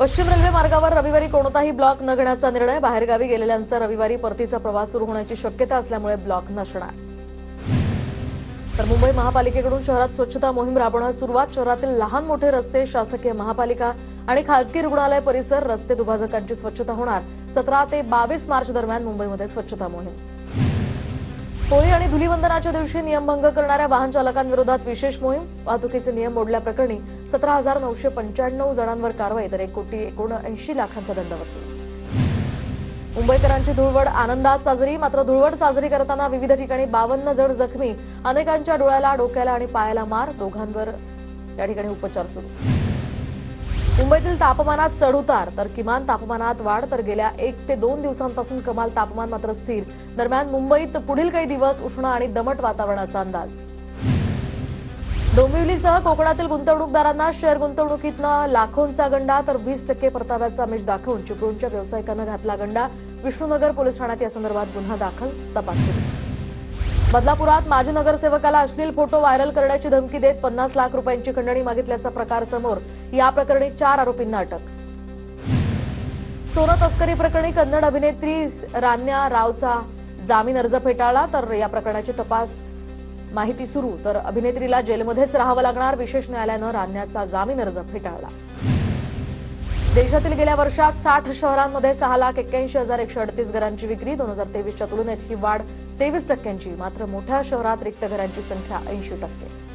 पश्चिम रेल्वे मार्गावर रविवारी कोणताही ब्लॉक न घेण्याचा निर्णय. बाहेरगावी गेलेल्यांचा रविवारी परतीचा प्रवास सुरू होण्याची शक्यता असल्यामुळे ब्लॉक नसणार. तर मुंबई महापालिकेकडून शहरात स्वच्छता मोहीम राबवण्यास सुरुवात. शहरातील लहान मोठे रस्ते, शासकीय महापालिका आणि खासगी रुग्णालय परिसर, रस्ते दुभाजकांची स्वच्छता होणार. 17 ते 22 मार्च दरम्यान मुंबईमध्ये स्वच्छता मोहीम. होळी आणि धुलीवंदनाच्या दिवशी नियमभंग करणाऱ्या वाहन चालकांविरोधात विशेष मोहीम. वाहतुकीचे नियम मोडल्याप्रकरणी 17,995 जणांवर कारवाई, तर 1,79,00,000 दंड वसूल. मुंबईकरांची धुळवड आनंदात साजरी. मात्र धुळवड साजरी करताना विविध ठिकाणी 52 जण जखमी. अनेकांच्या डोळ्याला, डोक्याला आणि पायाला मार. दोघांवर या ठिकाणी उपचार सुरू. मुंबईतील तापमानात चढउतार, तर किमान तापमानात वाढ. तर गेल्या 1 ते 2 दिवसांपासून कमाल तापमान मात्र स्थिर. दरम्यान मुंबईत पुढील काही दिवस उष्ण आणि दमट वातावरणाचा अंदाज. डोंबिवलीसह कोकणातील गुंतवणूकदारांना शेअर गुंतवणुकीतनं लाखोंचा गंडा, तर 20% परताव्याचा आमिष दाखवून चिपळूणच्या व्यावसायिकांना घातला गंडा. विष्णुनगर पोलीस ठाण्यात या संदर्भात गुन्हा दाखल, तपास सुरू. बदलापुरात माजी नगरसेवकाला अश्लील फोटो व्हायरल करण्याची धमकी देत 50 लाख रुपयांची खंडणी मागितल्याचा प्रकार समोर. या प्रकरणी 4 आरोपींना अटक. सोनं तस्करी प्रकरणी कन्नड अभिनेत्री रान्या रावचा जामीन अर्ज फेटाळला. तर या प्रकरणाची तपास माहिती सुरू. तर अभिनेत्रीला जेलमध्येच राहावं लागणार. विशेष न्यायालयानं रान्याचा जामीन अर्ज फेटाळला. देशातील गेल्या वर्षात 60 शहरांमध्ये 6,81,138 घरांची विक्री. 2023च्या तुलनेत ही वाढ 23%. मात्र मोठ्या शहरात रिक्त घरांची संख्या 80%.